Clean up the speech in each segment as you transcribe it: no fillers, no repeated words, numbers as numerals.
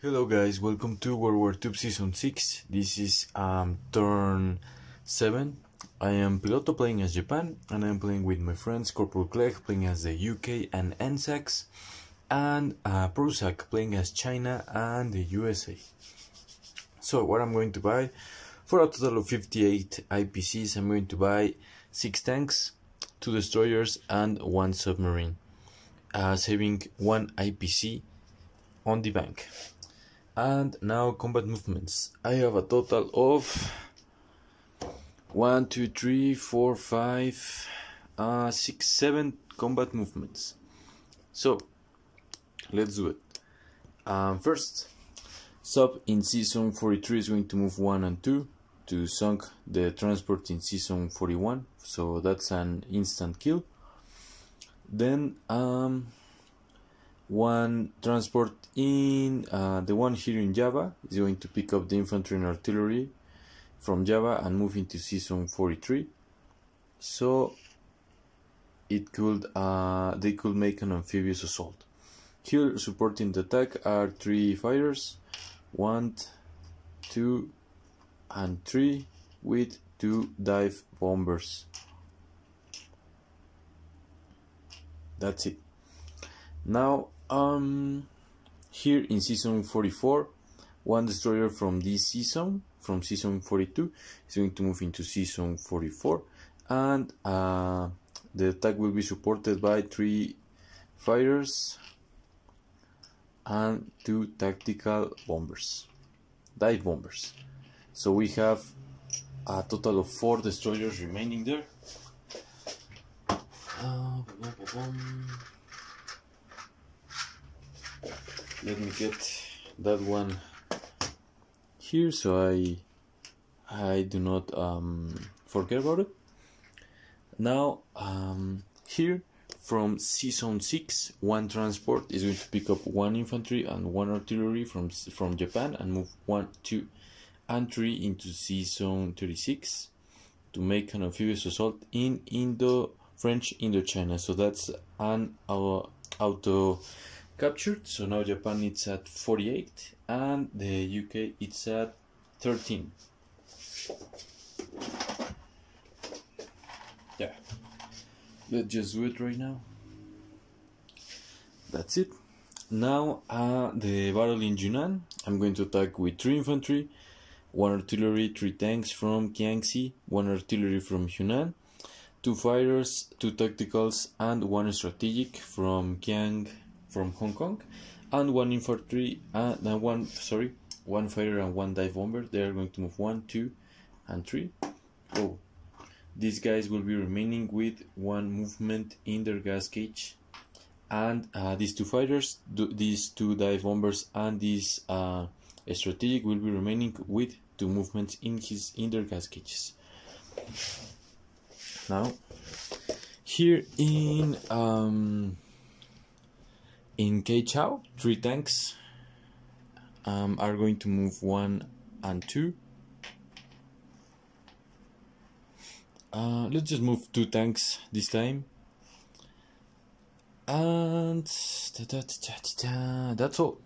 Hello guys, welcome to WWTube Season 6. This is turn 7. I am Piloto playing as Japan, and I am playing with my friends Corporal Clegg playing as the UK and ss6, and Prusak playing as China and the USA. So what I'm going to buy, for a total of 58 IPCs, I'm going to buy 6 tanks, 2 destroyers and 1 submarine, saving 1 IPC on the bank. And now combat movements. I have a total of 1, 2, 3, 4, 5, 6, 7 combat movements. So let's do it. First, sub in season 43 is going to move 1 and 2 to sunk the transport in season 41, so that's an instant kill. Then one transport in the one here in Java is going to pick up the infantry and artillery from Java and move into season 43, so it could they could make an amphibious assault. Here supporting the attack are 3 fighters, 1, 2 and 3, with 2 dive bombers. That's it. Now here in season 44, 1 destroyer from this season, from season 42, is going to move into season 44, and the attack will be supported by 3 fighters and 2 tactical bombers, dive bombers. So we have a total of 4 destroyers remaining there. Let me get that one here so I do not forget about it. Now here from season 6, 1 transport is going to pick up 1 infantry and 1 artillery from Japan and move 1, 2 and 3 into season 36 to make an amphibious assault in French Indochina. So that's an auto captured. So now Japan is at 48 and the UK it's at 13. Yeah, let's just do it right now. That's it. Now the battle in Yunnan, I'm going to attack with 3 infantry, 1 artillery, 3 tanks from Jiangxi, 1 artillery from Yunnan, 2 fighters, 2 tacticals and 1 strategic from Hong Kong, and 1 infantry and 1 fighter and 1 dive bomber. They are going to move 1, 2 and 3. Oh, these guys will be remaining with 1 movement in their gas cage, and these 2 fighters, these 2 dive bombers and this strategic will be remaining with 2 movements in their gas cages. Now here in Keichao, 3 tanks are going to move 1 and 2. Let's just move 2 tanks this time, and that's all.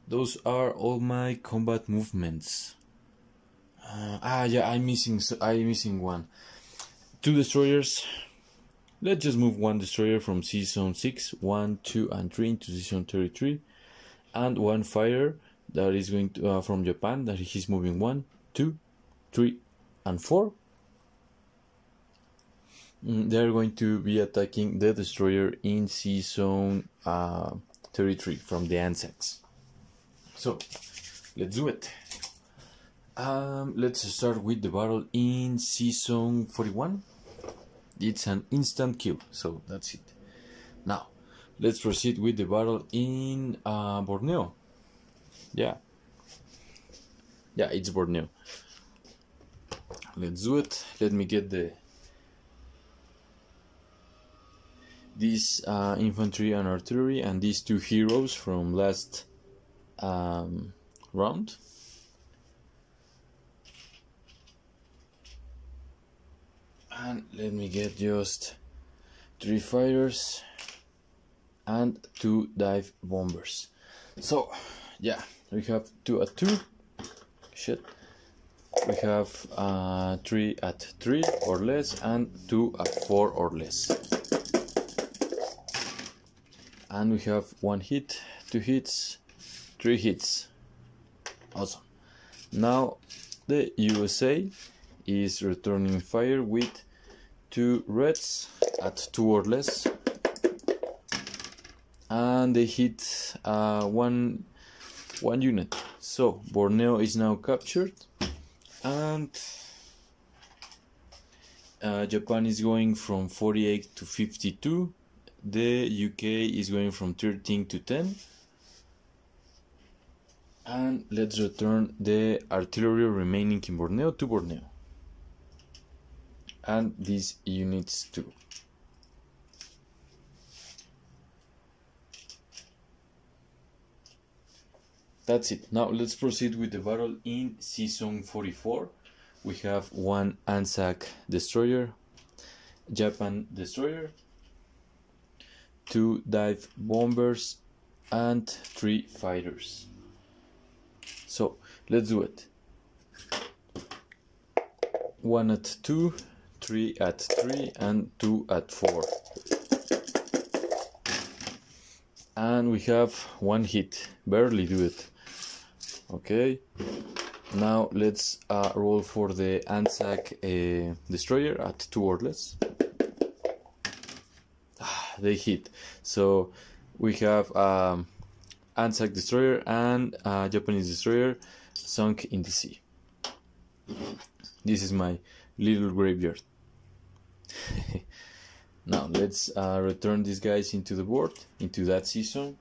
Those are all my combat movements. Yeah, I'm missing one. 2 destroyers. Let's just move 1 destroyer from season 6, 1, 2 and 3 into season 33, and 1 fighter that is going to from Japan, that he's moving 1, 2, 3 and 4. They're going to be attacking the destroyer in season 33 from the ss6. So let's do it. Let's start with the battle in season 41. It's an instant kill, so that's it. Now let's proceed with the battle in Borneo. Yeah, it's Borneo. Let's do it. Let me get these infantry and artillery and these 2 heroes from last round. And let me get just 3 fighters and 2 dive bombers. So yeah, we have 2 at 2. Shit. We have 3 at 3 or less, and 2 at 4 or less. And we have 1 hit, 2 hits, 3 hits. Awesome. Now the USA is returning fire with 2 reds at 2 or less, and they hit one unit. So Borneo is now captured, and Japan is going from 48 to 52. The UK is going from 13 to 10. And let's return the artillery remaining in Borneo to Borneo, and these units too. That's it. Now let's proceed with the battle in Season 44. We have 1 ANZAC destroyer, Japan destroyer, 2 dive bombers, and 3 fighters. So let's do it. 1 at 2, 3 at 3, and 2 at 4. And we have 1 hit. Barely do it. Okay. Now let's roll for the ANZAC destroyer at 2 or less. They hit. So we have ANZAC destroyer and Japanese destroyer sunk in the sea. This is my little graveyard. Now let's return these guys into the board, into that season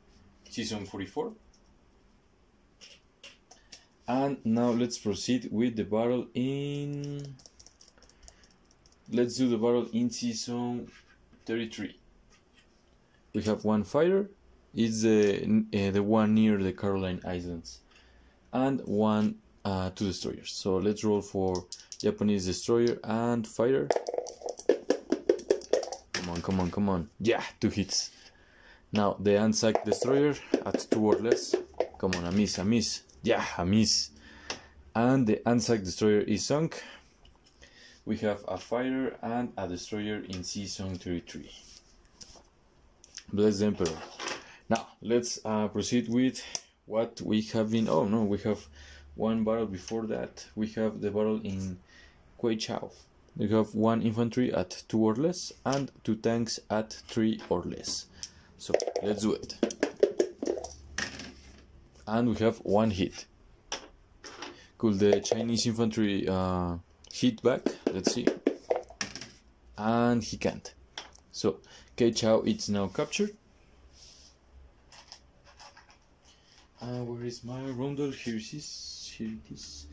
44. And now let's proceed with the battle in... Let's do the battle in Season 33. We have 1 fighter. It's the one near the Caroline Islands, and 2 destroyers. So let's roll for Japanese destroyer and fighter. Come on. Yeah, 2 hits. Now the ANZAC destroyer at 2 or less. Come on, a miss. Yeah, a miss. And the ANZAC destroyer is sunk. We have a fighter and a destroyer in Season 33. Bless the Emperor. Now let's proceed with what we have been... Oh no, we have 1 battle before that. We have the battle in Queichao. We have 1 infantry at 2 or less and 2 tanks at 3 or less. So let's do it. And we have 1 hit. Could the Chinese infantry hit back? Let's see. And he can't. So Queichao is now captured. Where is my rondel? Here it is.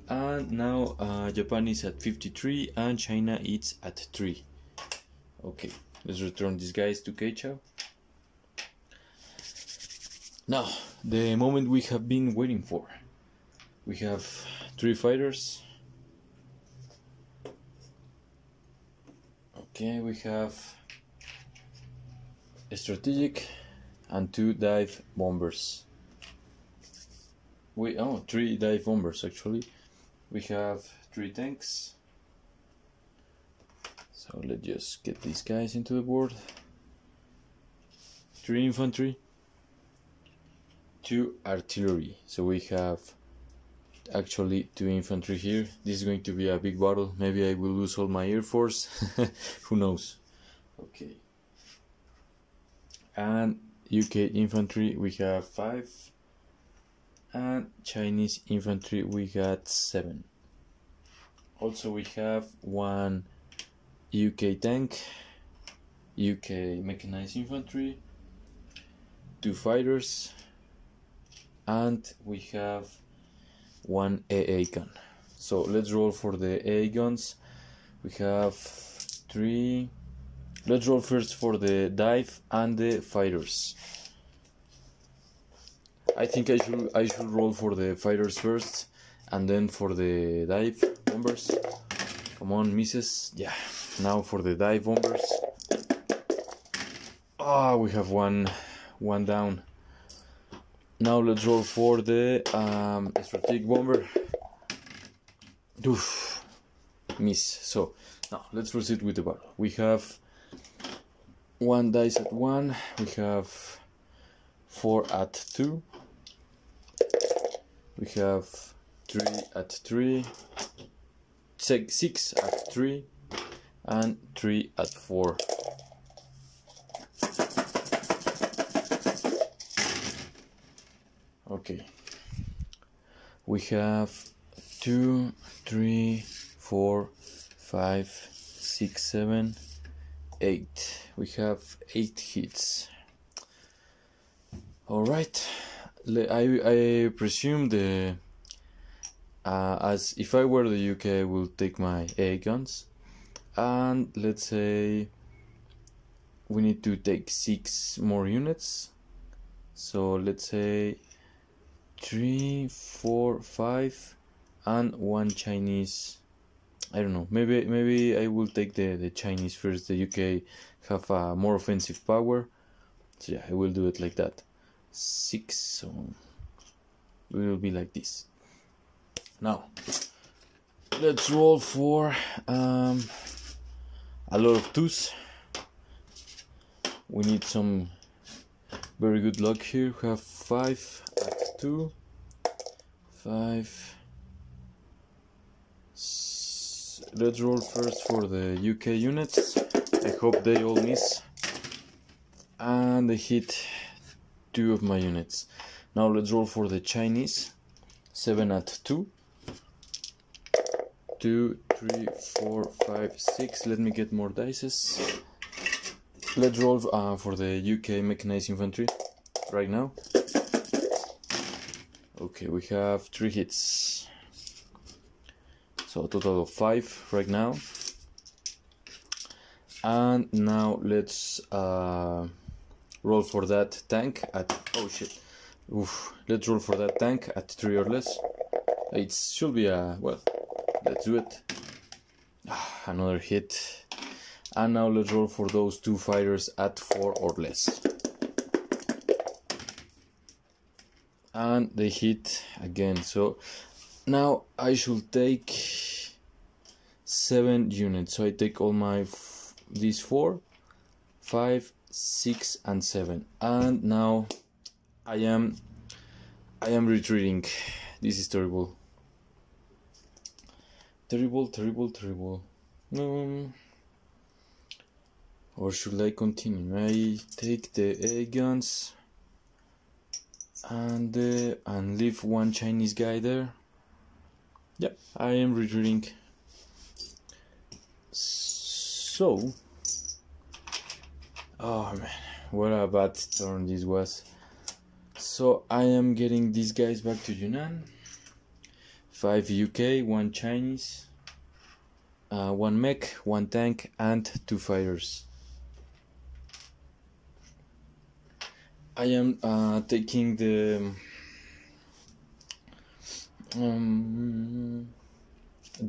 And now Japan is at 53 and China is at 3. Okay, let's return these guys to Queichao. Now, the moment we have been waiting for. We have 3 fighters. Okay, we have a strategic and 2 dive bombers. 3 dive bombers actually. We have 3 tanks. So let's just get these guys into the board. 3 infantry, 2 artillery. So we have actually 2 infantry here. This is going to be a big battle. Maybe I will lose all my air force. Who knows? Okay. And UK infantry we have 5. And Chinese infantry we got 7. Also we have 1 UK tank, UK mechanized infantry, 2 fighters, and we have 1 AA gun. So let's roll for the AA guns. We have 3. Let's roll first for the dive and the fighters. I think I should roll for the fighters first, and then for the dive bombers. Come on, misses. Yeah. Now for the dive bombers. We have one down. Now let's roll for the strategic bomber. Oof, miss. So now let's proceed with the battle. We have 1 dice at 1, we have 4 at 2, we have 3 at 3, 6 at 3, and 3 at 4. Okay, we have 2, 3, 4, 5, 6, 7, 8. We have 8 hits. All right, I presume the as if I were the UK, I will take my AA guns, and let's say we need to take 6 more units. So let's say 3, 4, 5, and 1 Chinese. I don't know. Maybe I will take the Chinese first. The UK have a more offensive power, so yeah, I will do it like that. 6. So it will be like this. Now let's roll for a lot of 2s. We need some very good luck here. We have 5 at 2, 5. Let's roll first for the UK units. I hope they all miss. And they hit 2 of my units. Now let's roll for the Chinese. 7 at 2. 2, 3, 4, 5, 6. Let me get more dices. Let's roll for the UK mechanized infantry right now. Okay, we have 3 hits. So a total of 5 right now. And now let's roll for that tank at, oh shit. Oof. Let's roll for that tank at 3 or less. It should be a, well, let's do it. Another hit. And now let's roll for those 2 fighters at 4 or less. And they hit again. So now I should take 7 units. So I take all my these 4, 5, 6, and 7. And now I am retreating. This is terrible. Terrible. Or should I continue? I take the A guns and leave 1 Chinese guy there. Yeah, I am retreating. So, oh man, what a bad turn this was. So I am getting these guys back to Yunnan. 5 UK, 1 Chinese, 1 mech, 1 tank, and 2 fighters. I am taking the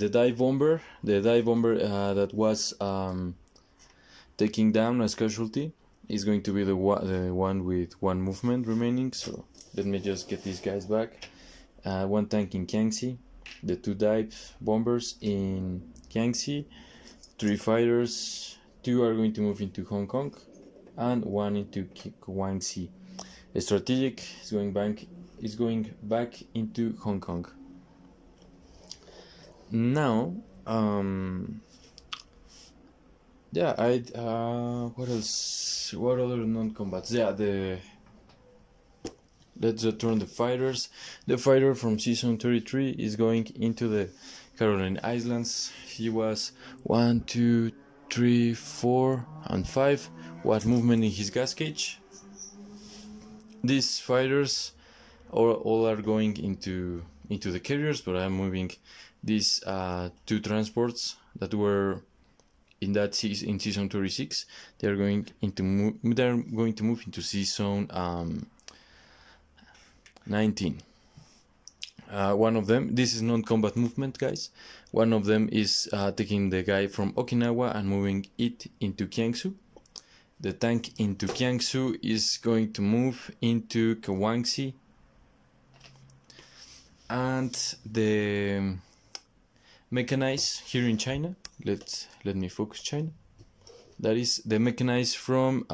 dive bomber, that was taking down as casualty is going to be the one with 1 movement remaining. So let me just get these guys back. 1 tank in Kiangsi, the 2 dive bombers in Kiangsi, 3 fighters, 2 are going to move into Hong Kong, and 1 into Guangxi. A strategic is going back into Hong Kong. Now, yeah, what else? What other non-combats? Yeah, let's return the fighters. The fighter from season 33 is going into the Caroline Islands. He was 1, 2, 3, 4, and 5. What movement in his gas cage? These fighters all are going into the carriers, but I'm moving these 2 transports that were in season 36. They are going to move into season 19. One of them, this is non-combat movement, guys. One of them is taking the guy from Okinawa and moving it into Kiangsu. The tank into Kiangsu is going to move into Guangxi and the mechanized here in China. Let me focus China. That is the mechanized from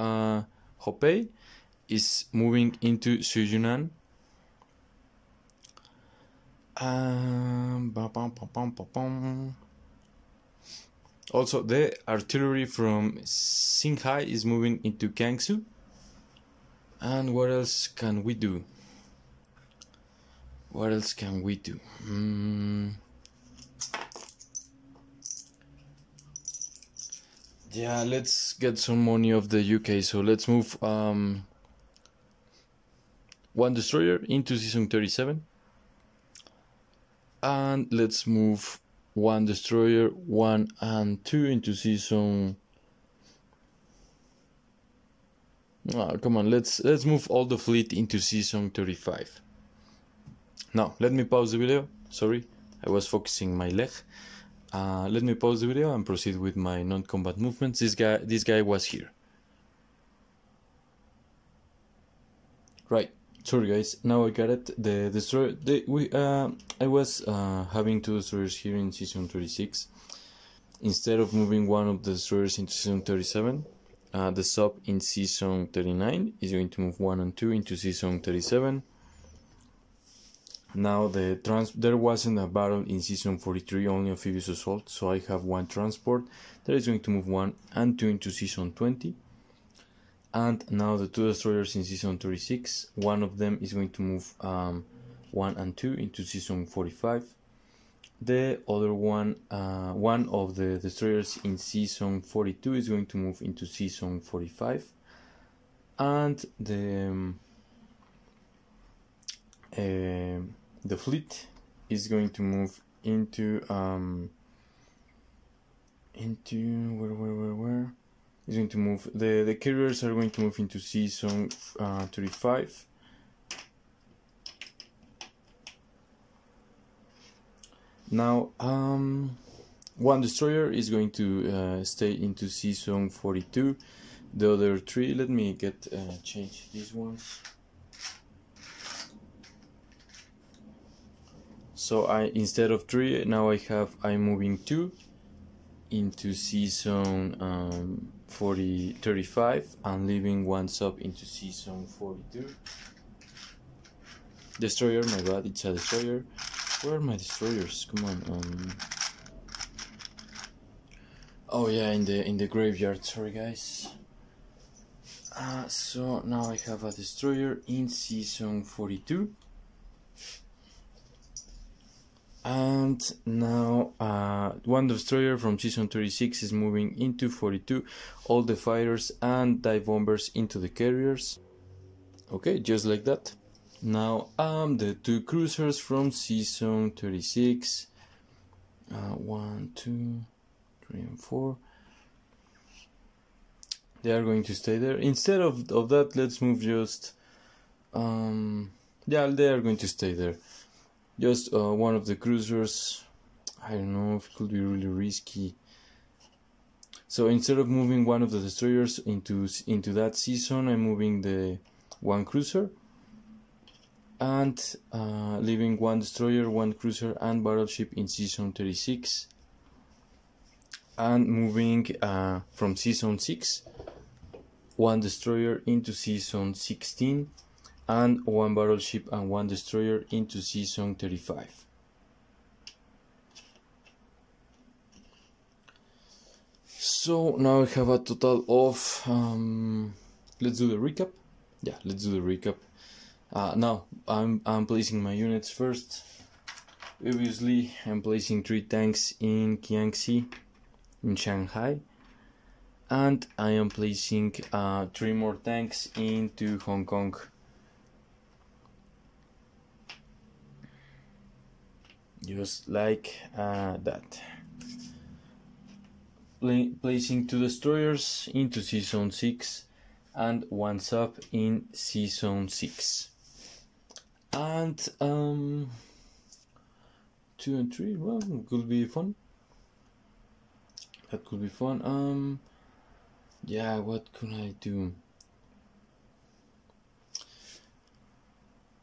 Hopei is moving into Suzhunan. Also, the artillery from Xinghai is moving into Jiangsu. And what else can we do? What else can we do? Yeah, let's get some money of the UK. So let's move one destroyer into season 37. And let's move one destroyer 1 and 2 into season. Come on, let's move all the fleet into season 35. Now let me pause the video. Sorry, I was focusing my leg. Let me pause the video and proceed with my non-combat movements. This guy was here. Right. Sorry guys, now I got it. The destroyer. I was having 2 destroyers here in season 36. Instead of moving one of the destroyers into season 37, the sub in season 39 is going to move 1 and 2 into season 37. Now there wasn't a battle in season 43, only amphibious assault, so I have one transport that is going to move 1 and 2 into season 20. And now the 2 destroyers in season 36, one of them is going to move 1 and 2 into season 45. The other one of the destroyers in season 42 is going to move into season 45. And the fleet is going to move into where is going to move the carriers are going to move into season 35. Now one destroyer is going to stay into season 42. The other 3, let me change these ones. So instead of 3, now I'm moving 2 into season 35 and leaving 1 sub into season 42. Destroyer, my bad, it's a destroyer. Where are my destroyers? Come on. Oh yeah, in the graveyard. Sorry guys. So now I have a destroyer in season 42. And now one destroyer from season 36 is moving into 42. All the fighters and dive bombers into the carriers. Okay, just like that. Now the 2 cruisers from season 36. 1, 2, 3, and 4. They are going to stay there. Instead of that, let's move just yeah, they are going to stay there. Just one of the cruisers. I don't know if it could be really risky. So instead of moving one of the destroyers into that season, I'm moving the 1 cruiser and leaving 1 destroyer, 1 cruiser and battleship in season 36, and moving from season 6 1 destroyer into season 16 and 1 battleship and 1 destroyer into season 35. So now I have a total of let's do the recap. Yeah, let's do the recap. Now I'm placing my units first. Obviously I'm placing 3 tanks in Jiangxi in Shanghai, and I am placing 3 more tanks into Hong Kong. Just like that. Placing 2 destroyers into season 6 and 1 sub in season 6. And 2 and 3, well, could be fun. That could be fun. Yeah, what could I do?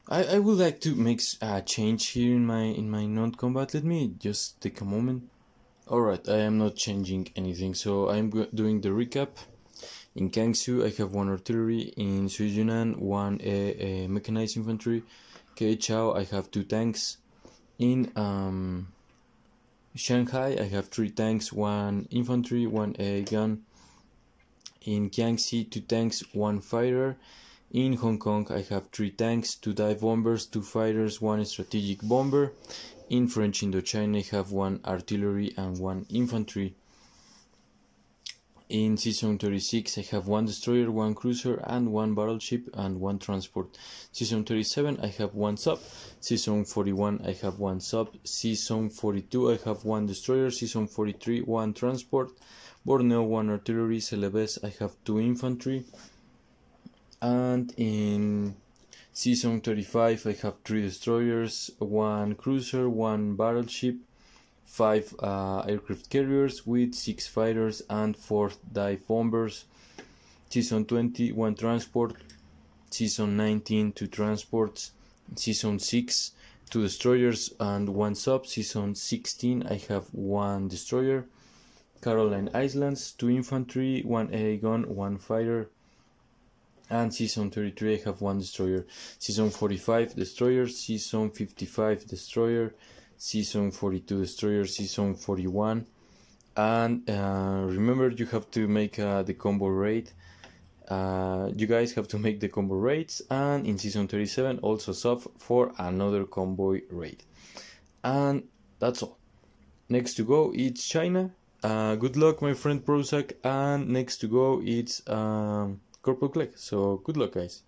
I would like to make a change here in my non-combat. Let me just take a moment. Alright, I am not changing anything, so I'm doing the recap. In Kangsu I have 1 artillery, in Suiyunan 1 mechanized infantry, Keichao I have 2 tanks, in Shanghai I have 3 tanks, 1 infantry, 1 gun, in Jiangxi 2 tanks, 1 fighter, in Hong Kong I have 3 tanks, 2 dive bombers, 2 fighters, 1 strategic bomber. In French Indochina I have 1 artillery and 1 infantry. In Season 36 I have 1 destroyer, 1 cruiser and 1 battleship and 1 transport. Season 37 I have 1 sub. Season 41 I have 1 sub. Season 42 I have 1 destroyer. Season 43 1 transport. Borneo 1 artillery. Celebes I have 2 infantry. And in Season 35 I have 3 destroyers, 1 cruiser, 1 battleship, 5 aircraft carriers with 6 fighters and 4 dive bombers. Season 20 1 transport. Season 19 2 transports. Season 6 2 destroyers and 1 sub. Season 16 I have 1 destroyer. Caroline Islands 2 infantry, 1 AA gun, 1 fighter. And Season 33 I have 1 destroyer. Season 45 destroyer. Season 55 destroyer. Season 42 destroyer. Season 41. And remember, you have to make the combo raid. You guys have to make the combo raids, and in Season 37 also sub for another convoy raid. And that's all. Next to go it's China. Good luck, my friend Prozac. And next to go it's Corporal Clegg. So good luck, guys.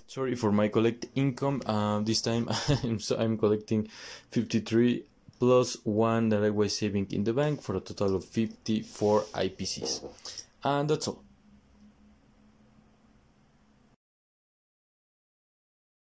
Sorry for my collect income. This time I'm collecting 53 plus 1 that I was saving in the bank for a total of 54 IPCs. And that's all.